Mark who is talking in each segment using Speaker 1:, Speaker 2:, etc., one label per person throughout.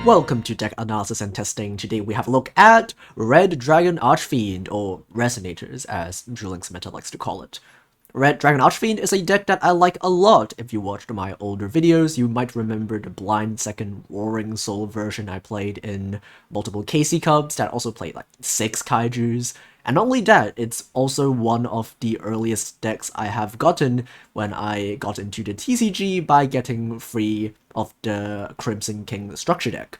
Speaker 1: Welcome to Deck Analysis and Testing. Today we have a look at Red Dragon ARCHFIEND, or Resonators as Dueling's meta likes to call it. Red Dragon ARCHFIEND is a deck that I like a lot. If you watched my older videos, you might remember the blind second Roaring Soul version I played in multiple KC Cubs that also played like 6 Kaijus. And not only that, it's also one of the earliest decks I have gotten when I got into the TCG by getting free of the Crimson King structure deck.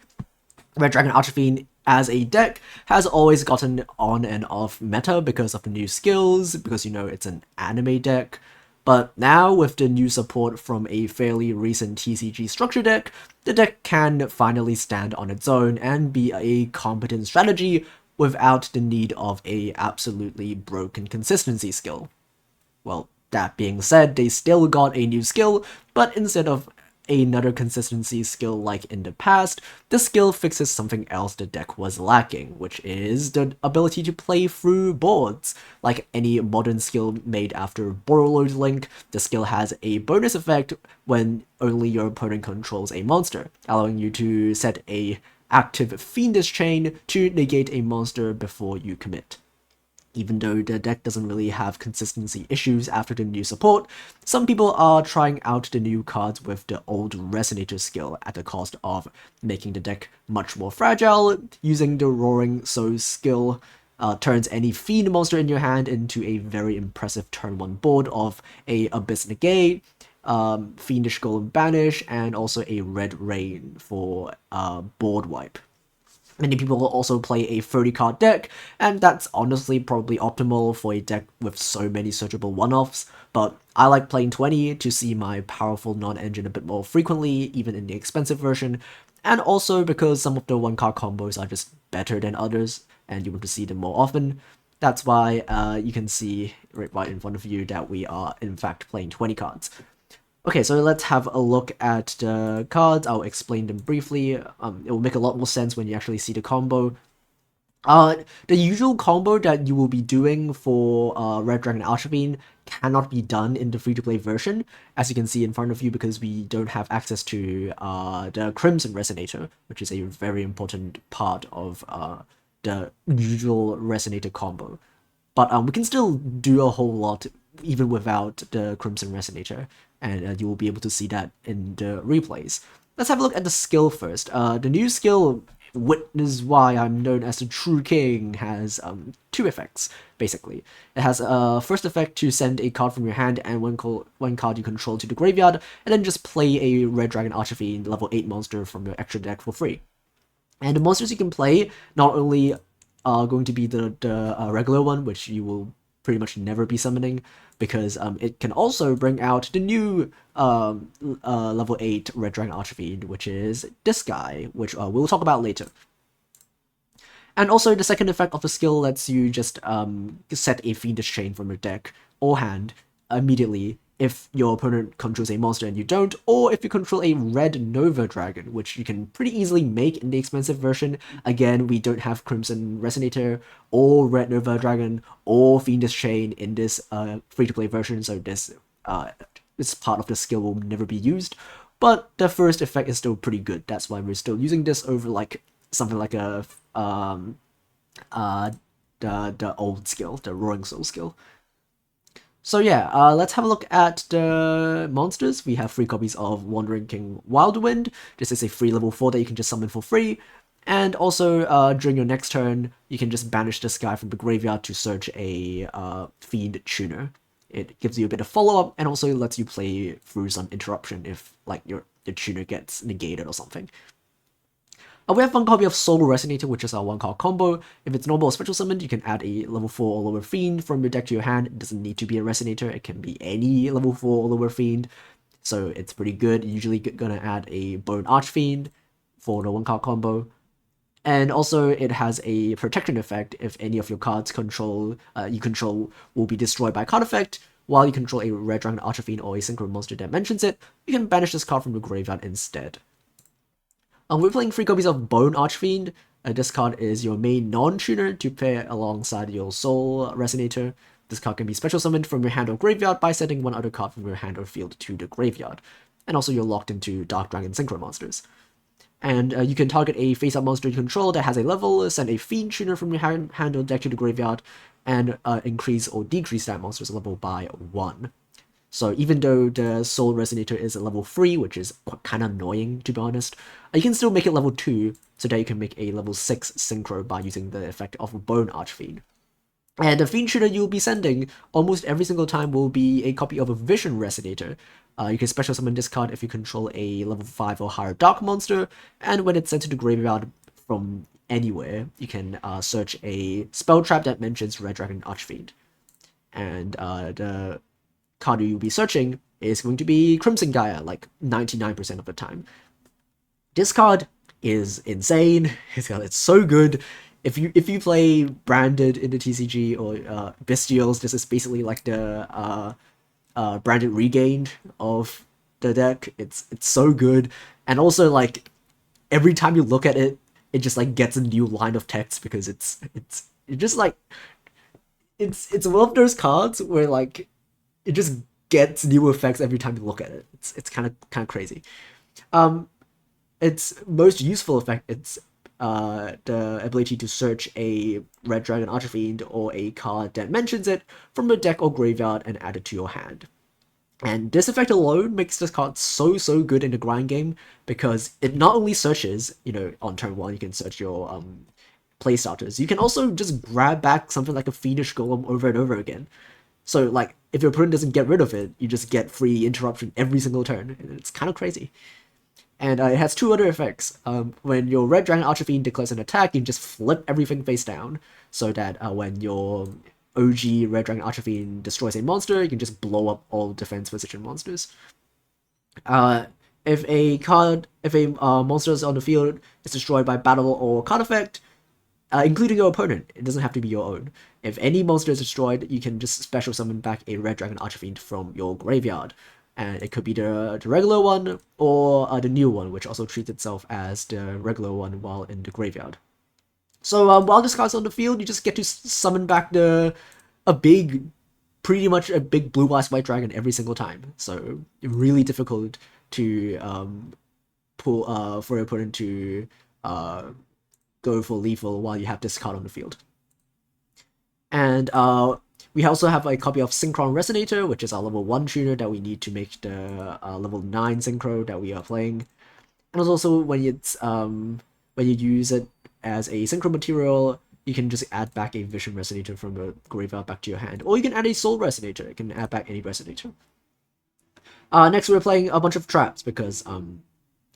Speaker 1: Red Dragon ARCHFIEND as a deck has always gotten on and off meta because of the new skills, because you know it's an anime deck. But now with the new support from a fairly recent TCG structure deck, the deck can finally stand on its own and be a competent strategy without the need of a absolutely broken consistency skill. Well, that being said, they still got a new skill, but instead of another consistency skill like in the past, the skill fixes something else the deck was lacking, which is the ability to play through boards. Like any modern skill made after Borrowed Link, the skill has a bonus effect when only your opponent controls a monster, allowing you to set a active Fiendish Chain to negate a monster before you commit. Even though the deck doesn't really have consistency issues after the new support, some people are trying out the new cards with the old Resonator skill at the cost of making the deck much more fragile. Using the Roaring Soul skill turns any Fiend monster in your hand into a very impressive turn 1 board of a Abyss Negate, Fiendish Golem Banish, and also a Red Rain for board wipe. Many people will also play a 30-card deck, and that's honestly probably optimal for a deck with so many searchable one-offs, but I like playing 20 to see my powerful non-engine a bit more frequently, even in the expensive version, and also because some of the 1-card combos are just better than others, and you want to see them more often. That's why you can see right in front of you that we are in fact playing 20 cards. Okay, so let's have a look at the cards. I'll explain them briefly. It will make a lot more sense when you actually see the combo. The usual combo that you will be doing for Red Dragon ARCHFIEND cannot be done in the free-to-play version, as you can see in front of you, because we don't have access to the Crimson Resonator, which is a very important part of the usual Resonator combo. But we can still do a whole lot even without the Crimson Resonator, and you will be able to see that in the replays. Let's have a look at the skill first. The new skill, Witness Why I'm Known as the True King, has 2 effects, basically. It has a first effect to send a card from your hand and one card you control to the graveyard, and then just play a Red Dragon ARCHFIEND level 8 monster from your extra deck for free. And the monsters you can play not only are going to be the regular one, which you will pretty much never be summoning, because it can also bring out the new level 8 Red Dragon ARCHFIEND, which is this guy, which we'll talk about later. And also the second effect of the skill lets you just set a Fiendish Chain from your deck or hand immediately if your opponent controls a monster and you don't, or if you control a Red Nova Dragon, which you can pretty easily make in the expensive version. Again, we don't have Crimson Resonator, or Red Nova Dragon, or Fiendish Chain in this free-to-play version, so this part of the skill will never be used. But the first effect is still pretty good, that's why we're still using this over like something like a the old skill, the Roaring Soul skill. So yeah, let's have a look at the monsters. We have 3 copies of Wandering King Wildwind. This is a free level 4 that you can just summon for free. And also, during your next turn, you can just banish this guy from the graveyard to search a Fiend Tuner. It gives you a bit of follow-up, and also lets you play through some interruption if like your tuner gets negated or something. We have 1 copy of Soul Resonator, which is our 1-card combo. If it's normal or special summoned, you can add a level 4 or lower Fiend from your deck to your hand. It doesn't need to be a Resonator, it can be any level 4 or lower Fiend. So it's pretty good. You're usually gonna add a Bone ARCHFIEND for the 1-card combo. And also it has a protection effect if any of your cards you control will be destroyed by a card effect. While you control a Red Dragon ARCHFIEND or a synchro monster that mentions it, you can banish this card from the graveyard instead. We're playing 3 copies of Bone ARCHFIEND. This card is your main non-tuner to pair alongside your Soul Resonator. This card can be special summoned from your hand or graveyard by sending 1 other card from your hand or field to the graveyard. And also you're locked into Dark Dragon Synchro monsters. And you can target a face-up monster you control that has a level, send a Fiend Tuner from your hand or deck to the graveyard, and increase or decrease that monster's level by 1. So even though the Soul Resonator is a level 3, which is kind of annoying to be honest, you can still make it level 2 so that you can make a level 6 Synchro by using the effect of Bone Archfiend. And the Fiend Tuner you'll be sending almost every single time will be a copy of a Vision Resonator. You can special summon this card if you control a level 5 or higher Dark monster, and when it's sent to the graveyard from anywhere, you can search a spell trap that mentions Red Dragon Archfiend. And the card you'll be searching is going to be Crimson Gaia, like 99% of the time. This card is insane. It's so good. If you play Branded in the TCG or Bestials, this is basically like the Branded Regained of the deck. It's so good, and also like every time you look at it, it just like gets a new line of text because it's just like it's one of those cards where like it just gets new effects every time you look at it. It's kind of crazy. Its most useful effect, it's the ability to search a Red Dragon Archfiend or a card that mentions it from the deck or graveyard and add it to your hand. And this effect alone makes this card so good in the grind game because it not only searches, on turn 1 you can search your play starters, you can also just grab back something like a Fiendish Golem over and over again. So like if your opponent doesn't get rid of it, you just get free interruption every single turn. It's kind of crazy. And it has 2 other effects. When your Red Dragon Archfiend declares an attack, you can just flip everything face down, so that when your OG Red Dragon Archfiend destroys a monster, you can just blow up all defense position monsters. If a monster is on the field is destroyed by battle or card effect, including your opponent, it doesn't have to be your own. If any monster is destroyed, you can just special summon back a Red Dragon Archfiend from your graveyard. And it could be the regular one or the new one, which also treats itself as the regular one while in the graveyard. So while this card's on the field, you just get to summon back pretty much a big blue-eyes white dragon every single time. So really difficult to pull for your opponent to go for lethal while you have this card on the field. And we also have a copy of Synchron Resonator, which is our level 1 tuner that we need to make the level 9 Synchro that we are playing. And also when you use it as a Synchro material, you can just add back a Vision Resonator from the graveyard back to your hand. Or you can add a Soul Resonator, you can add back any Resonator. Next we're playing a bunch of traps because,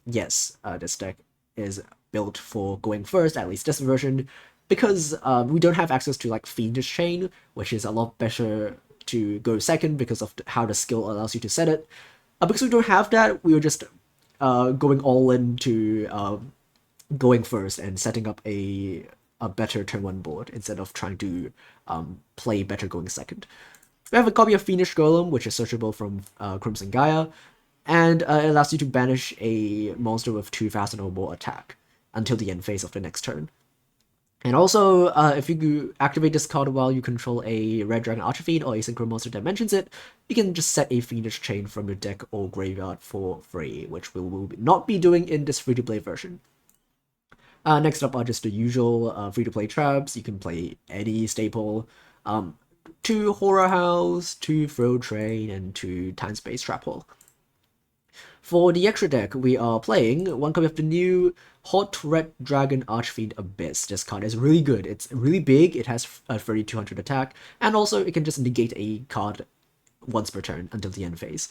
Speaker 1: yes, this deck is built for going first, at least this version, because we don't have access to like Fiendish Chain, which is a lot better to go second because of how the skill allows you to set it. Because we don't have that, we were just going all into going first and setting up a better turn 1 board instead of trying to play better going second. We have a copy of Fiendish Golem, which is searchable from Crimson Gaia, and it allows you to banish a monster with 2,000 or more attack until the end phase of the next turn. And also, if you activate this card while you control a Red Dragon Archfiend or a Synchro monster that mentions it, you can just set a Fiendish Chain from your deck or graveyard for free, which we will not be doing in this free-to-play version. Next up are just the usual free-to-play traps. You can play any staple, 2 Horror House, 2 Thrill Train, and 2 Time Space Trap Hole. For the extra deck, we are playing one copy of the new Hot Red Dragon Archfiend Abyss. This card is really good. It's really big, it has a 3200 attack, and also it can just negate a card once per turn until the end phase.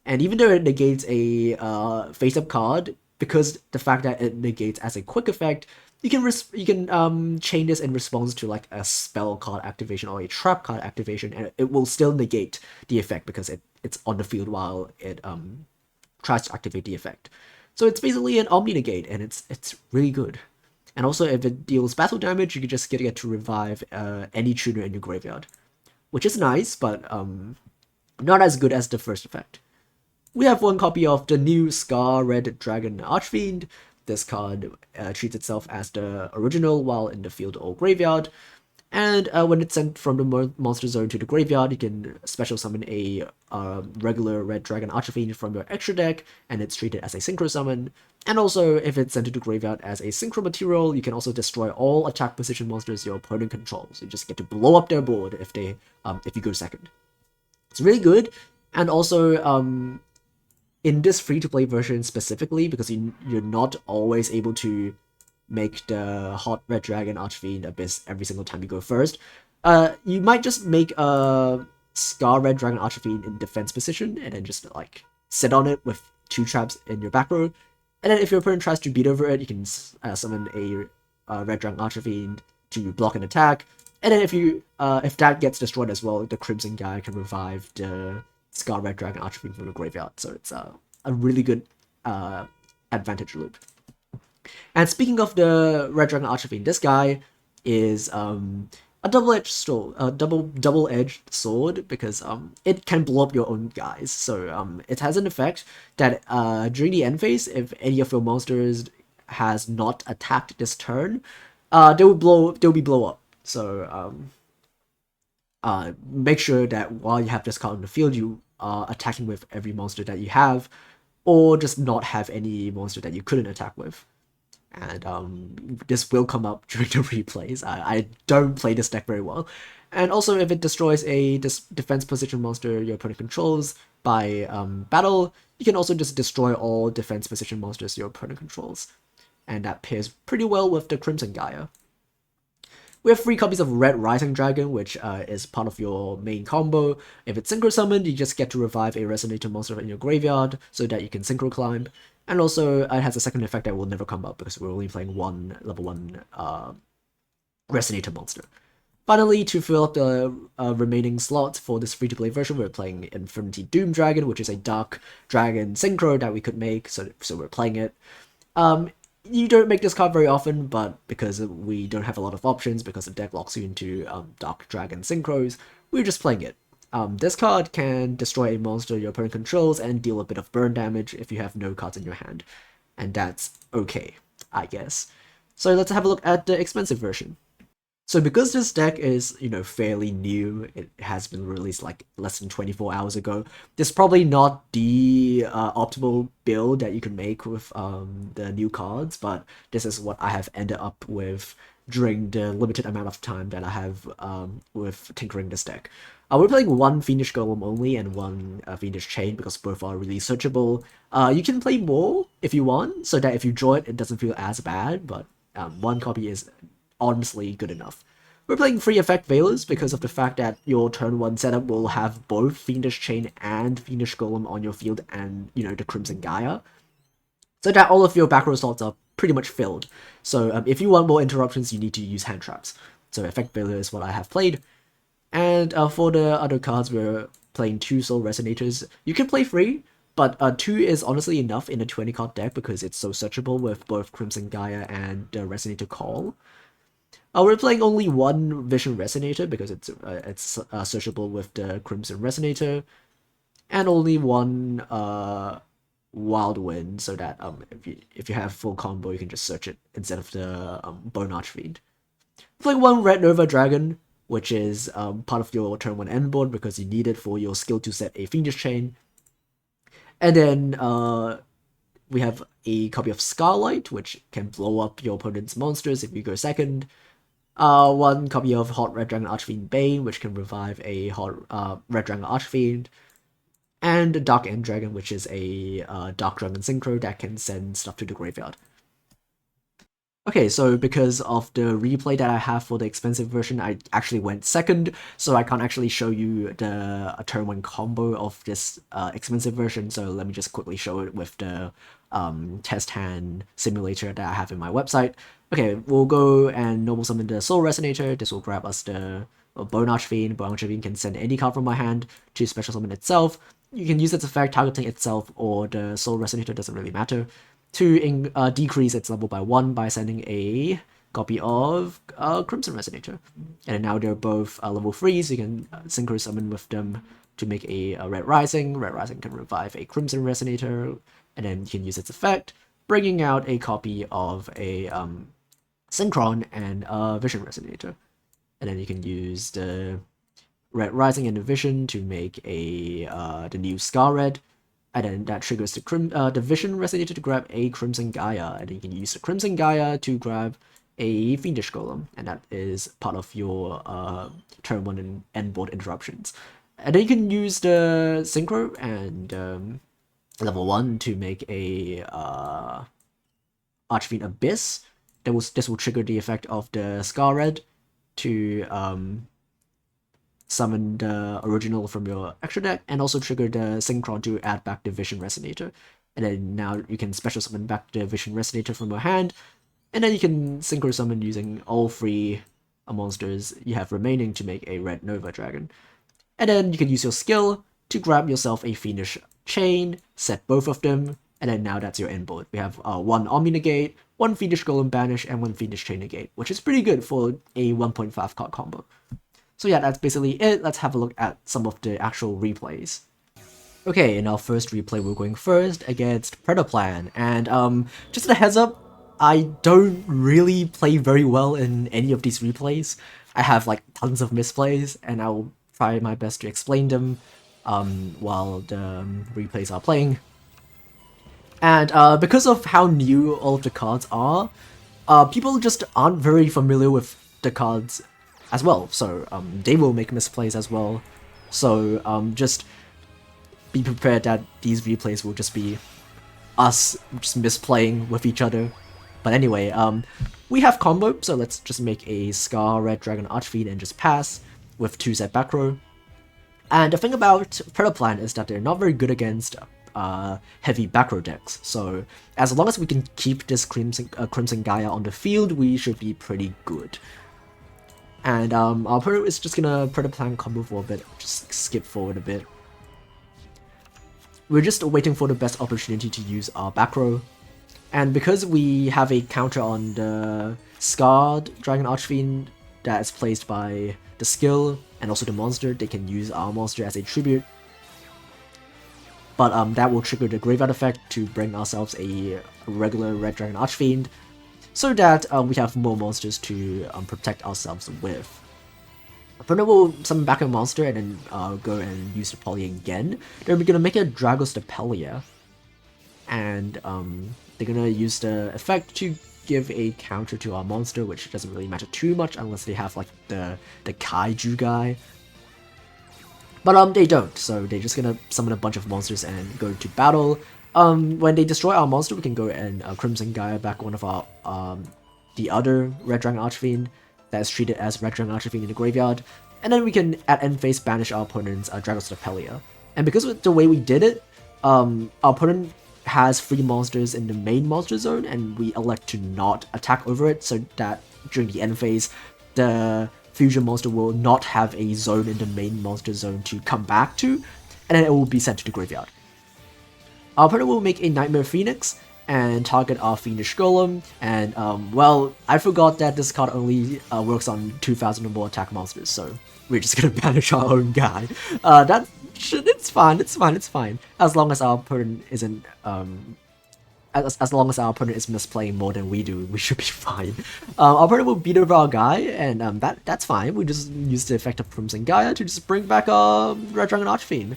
Speaker 1: And even though it negates a face-up card, because the fact that it negates as a quick effect, you can chain this in response to like a spell card activation or a trap card activation, and it will still negate the effect because it's on the field while it tries to activate the effect. So it's basically an Omni Negate, and it's really good. And also, if it deals battle damage, you can just get to revive any tuner in your graveyard, which is nice, but not as good as the first effect. We have one copy of the new Scar Red Dragon Archfiend. This card treats itself as the original while in the field or graveyard, And when it's sent from the monster zone to the graveyard, you can special summon a regular Red Dragon ARCHFIEND from your extra deck, and it's treated as a synchro summon. And also, if it's sent to the graveyard as a synchro material, you can also destroy all attack position monsters your opponent controls. You just get to blow up their board if you go second. It's really good, and also in this free-to-play version specifically, because you're not always able to make the hot Red Dragon ARCHFIEND Abyss every single time you go first. You might just make a Scar Red Dragon ARCHFIEND in defense position, and then just like sit on it with 2 traps in your back row. And then if your opponent tries to beat over it, you can summon a Red Dragon ARCHFIEND to block an attack. And then if that gets destroyed as well, the Crimson Guy can revive the Scar Red Dragon ARCHFIEND from the graveyard. So it's a really good advantage loop. And speaking of the Red Dragon ARCHFIEND, this guy is a double-edged sword, double-edged sword, because it can blow up your own guys. So it has an effect that during the end phase, if any of your monsters has not attacked this turn, they'll be blow up. So make sure that while you have this card on the field, you are attacking with every monster that you have, or just not have any monster that you couldn't attack with. And this will come up during the replays. I don't play this deck very well. And also, if it destroys a defense position monster your opponent controls by battle, you can also just destroy all defense position monsters your opponent controls. And that pairs pretty well with the Crimson Gaia. We have 3 copies of Red Rising Dragon, which is part of your main combo. If it's synchro summoned, you just get to revive a Resonator monster in your graveyard so that you can synchro climb. And also, it has a second effect that will never come up because we're only playing one level 1 Resonator monster. Finally, to fill up the remaining slots for this free-to-play version, we're playing Infinity Doom Dragon, which is a Dark Dragon synchro that we could make, so we're playing it. You don't make this card very often, but because we don't have a lot of options, because the deck locks you into Dark Dragon synchros, we're just playing it. This card can destroy a monster your opponent controls and deal a bit of burn damage if you have no cards in your hand. And that's okay, I guess. So let's have a look at the expensive version. So because this deck is, fairly new, it has been released like less than 24 hours ago, this is probably not the optimal build that you can make with the new cards, but this is what I have ended up with during the limited amount of time that I have with tinkering this deck. We're playing 1 Fiendish Golem only and 1 Fiendish Chain because both are really searchable. You can play more if you want, so that if you draw it, it doesn't feel as bad, but 1 copy is honestly good enough. We're playing 3 Effect Veilers because of the fact that your turn 1 setup will have both Fiendish Chain and Fiendish Golem on your field and, the Crimson Gaia, so that all of your back row slots are pretty much filled. So if you want more interruptions, you need to use hand traps. So Effect Veiler is what I have played. And for the other cards, we're playing 2 Soul Resonators. You can play 3, but 2 is honestly enough in a 20 card deck because it's so searchable with both Crimson Gaia and the Resonator Call. We're playing only 1 Vision Resonator because it's searchable with the Crimson Resonator, and only 1 Wild Wind, so that if you have full combo, you can just search it instead of the Bone ARCHFIEND. We're playing 1 Red Nova Dragon, which is part of your turn 1 end board because you need it for your skill to set a Fiendish Chain. And then we have a copy of Scarlight, which can blow up your opponent's monsters if you go second. 1 copy of Hot Red Dragon ARCHFIEND Bane, which can revive a Hot Red Dragon ARCHFIEND. And Dark End Dragon, which is a Dark Dragon synchro that can send stuff to the graveyard. Okay, so because of the replay that I have for the expensive version, I actually went second, so I can't actually show you the turn 1 combo of this expensive version, so let me just quickly show it with the test hand simulator that I have in my website. Okay, we'll go and normal summon the Soul Resonator. This will grab us the Bone ARCHFIEND. Bone ARCHFIEND can send any card from my hand to special summon itself. You can use its effect targeting itself or the Soul Resonator, doesn't really matter, to decrease its level by 1 by sending a copy of Crimson Resonator. And now they're both level 3, so you can synchro summon with them to make a Red Rising. Red Rising can revive a Crimson Resonator, and then you can use its effect, bringing out a copy of a Synchron and a Vision Resonator. and then you can use the Red Rising and Division to make a the new Scar Red, and then that triggers the Vision Resonator to grab a Crimson Gaia, and then you can use the Crimson Gaia to grab a Fiendish Golem, and that is part of your turn 1 and end board interruptions. And then you can use the Synchro and level 1 to make a ARCHFIEND Abyss. This will trigger the effect of the Scar Red to summon the original from your extra deck, and also trigger the Synchron to add back the Vision Resonator. And then now you can special summon back the Vision Resonator from your hand, and then you can Synchro summon using all 3 monsters you have remaining to make a Red Nova Dragon. And then you can use your skill to grab yourself a Fiendish Chain, set both of them, and then now that's your end board. We have 1 Omni Negate, 1 Fiendish Golem Banish, and 1 Fiendish Chain Negate, which is pretty good for a 1.5 card combo. So yeah, that's basically it. Let's have a look at some of the actual replays. Okay, in our first replay, we're going first against Predaplan, and just a heads up, I don't really play very well in any of these replays. I have like tons of misplays, and I'll try my best to explain them while the replays are playing. And because of how new all of the cards are, people just aren't very familiar with the cards as well, so they will make misplays as well. So just be prepared that these replays will just be us just misplaying with each other. But anyway, we have combo, so let's just make a Scar Red Dragon ARCHFIEND and just pass with 2 set back row. And the thing about Predaplan is that they're not very good against heavy back row decks, so as long as we can keep this Crimson Gaia on the field, we should be pretty good. And our opponent is just gonna Predaplan combo for a bit, just skip forward a bit. We're just waiting for the best opportunity to use our back row. And because we have a counter on the Scarred Dragon ARCHFIEND that is placed by the skill and also the monster, they can use our monster as a tribute. But that will trigger the Graveyard effect to bring ourselves a regular Red Dragon ARCHFIEND, so that we have more monsters to protect ourselves with. Opponent will summon back a monster and then go and use the Poly again. Then we're gonna make a Dragos Depelia, and they're gonna use the effect to give a counter to our monster, which doesn't really matter too much unless they have like the Kaiju guy. But they don't, so they're just gonna summon a bunch of monsters and go to battle. When they destroy our monster, we can go and Crimson Gaia back one of our the other Red Dragon ARCHFIEND that is treated as Red Dragon ARCHFIEND in the graveyard, and then we can at end phase banish our opponent's Dragos Depelia. And because of the way we did it, our opponent has 3 monsters in the main monster zone, and we elect to not attack over it, so that during the end phase, the fusion monster will not have a zone in the main monster zone to come back to, and then it will be sent to the graveyard. Our opponent will make a Nightmare Phoenix and target our Fiendish Golem, and well, I forgot that this card only works on 2000 or more attack monsters, so we're just gonna banish our own guy. It's fine. As long as our opponent isn't as long as our opponent is misplaying more than we do, we should be fine. Our opponent will beat over our guy, and that's fine. We just use the effect of Crimson Gaia to just bring back our Red Dragon ARCHFIEND.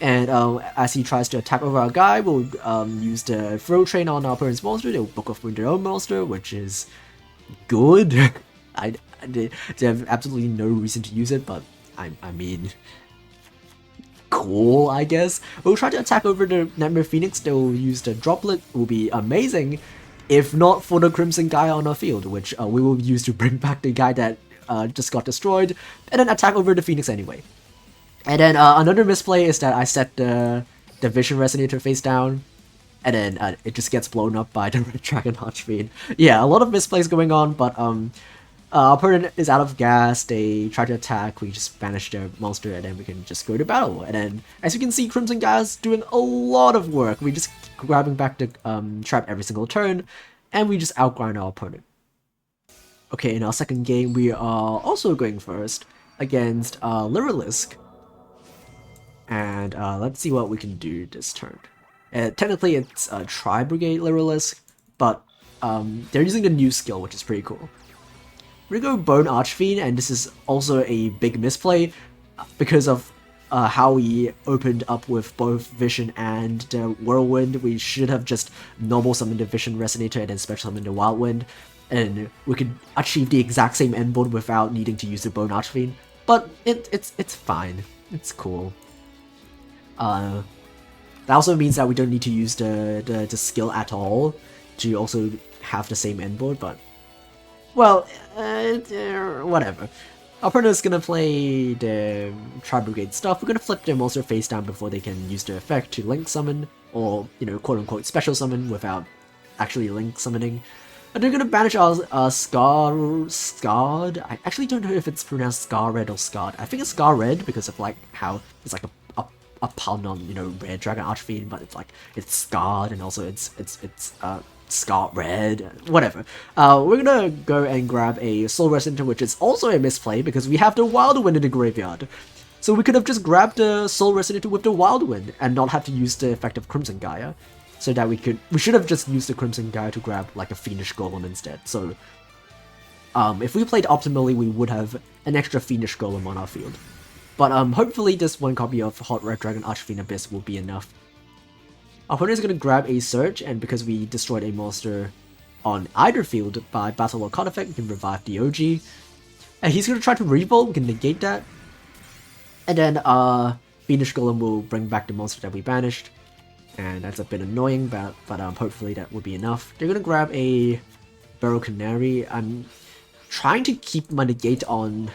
Speaker 1: And as he tries to attack over our guy, we'll use the Throw Train on our opponent's monster. They'll book off with their own monster, which is good. They have absolutely no reason to use it, but I mean, cool, I guess. We'll try to attack over the Nightmare Phoenix. They'll use the Droplet. It will be amazing, if not for the Crimson Gaia on our field, which we will use to bring back the guy that just got destroyed, and then attack over the Phoenix anyway. And then another misplay is that I set the Vision Resonator face down, and then it just gets blown up by the Red Dragon ARCHFIEND. Yeah, a lot of misplays going on, but our opponent is out of gas, they try to attack, we just banish their monster, and then we can just go to battle. And then, as you can see, Crimson Gaia's doing a lot of work. We just keep grabbing back the trap every single turn, and we just outgrind our opponent. Okay, in our second game, we are also going first against Lyrilisk. And let's see what we can do this turn. Technically, it's a Tri-Brigade Lyrilisk, but they're using the new skill, which is pretty cool. we're gonna go Bone Archfiend, and this is also a big misplay because of how we opened up with both Vision and Whirlwind. We should have just normal summoned the Vision Resonator and then special summoned the Wildwind, and we could achieve the exact same endboard without needing to use the Bone Archfiend. But it's fine. It's cool. That also means that we don't need to use the skill at all to also have the same endboard, but well, whatever. Our opponent is gonna play the Tri-Brigade stuff. We're gonna flip their monster face down before they can use the effect to link summon, or, you know, quote-unquote special summon without actually link summoning. And they're gonna banish our Scarred. I actually don't know if it's pronounced Scar-Red or Scarred. I think it's Scar-Red because of like how it's like a pun on, you know, Red Dragon Archfiend, but it's like it's Scarred, and also it's Scar Red, whatever. We're gonna go and grab a Soul Resonator, which is also a misplay because we have the Wildwind in the graveyard. So we could have just grabbed the Soul Resonator with the Wildwind and not have to use the effect of Crimson Gaia. So that we should have just used the Crimson Gaia to grab like a Fiendish Golem instead. So if we played optimally, we would have an extra Fiendish Golem on our field. But hopefully this one copy of Hot Red Dragon Archfiend Abyss will be enough. Our opponent is going to grab a Surge, and because we destroyed a monster on either field by Battle or Card effect, we can revive the OG. And he's going to try to revolt, we can negate that. And then Fiendish Golem will bring back the monster that we banished. And that's a bit annoying, but hopefully that will be enough. They're going to grab a Burrow Canary. I'm trying to keep my negate on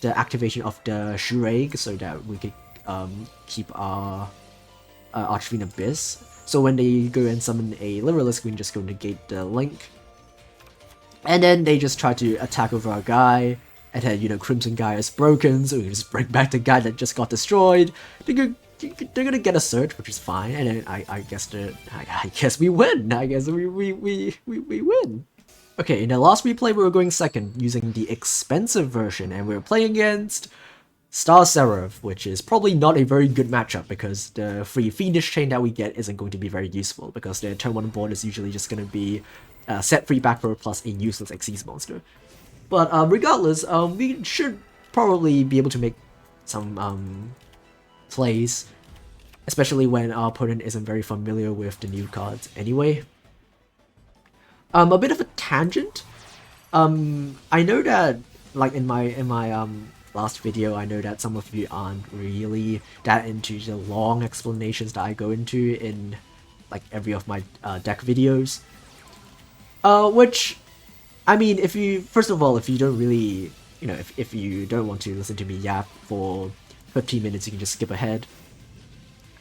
Speaker 1: the activation of the Shureg so that we could keep our Archfiend Abyss. So when they go and summon a Literalist, we can just go negate the link. And then they just try to attack over our guy. And then, you know, Crimson Gaia is broken, so we can just bring back the guy that just got destroyed. They're gonna get a Surge, which is fine. And then I guess we win. I guess we win. Okay, in the last replay we were going second using the expensive version, and we were playing against Star Seraph, which is probably not a very good matchup because the free Fiendish chain that we get isn't going to be very useful because their turn 1 board is usually just going to be set free back row plus a useless Xyz monster. But regardless, we should probably be able to make some plays, especially when our opponent isn't very familiar with the new cards anyway. A bit of a tangent. I know that, like in my last video, I know that some of you aren't really that into the long explanations that I go into in like every of my deck videos. Which, I mean, first of all, if you don't really, you know, if you don't want to listen to me yap for 15 minutes, you can just skip ahead.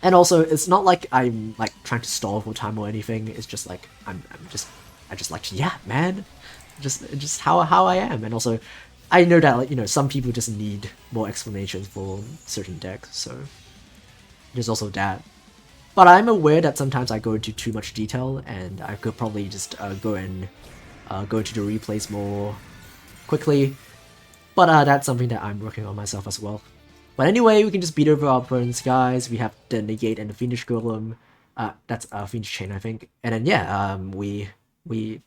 Speaker 1: And also, it's not like I'm like trying to stall for time or anything. It's just like I just like to yap, man. Just how I am. And also, I know that, like, you know, some people just need more explanations for certain decks, so there's also that. But I'm aware that sometimes I go into too much detail, and I could probably just go into the replays more quickly. But that's something that I'm working on myself as well. But anyway, we can just beat over our opponents, guys. We have the Negate and the Fiendish Golem. That's Fiendish Chain, I think. And then yeah, we win.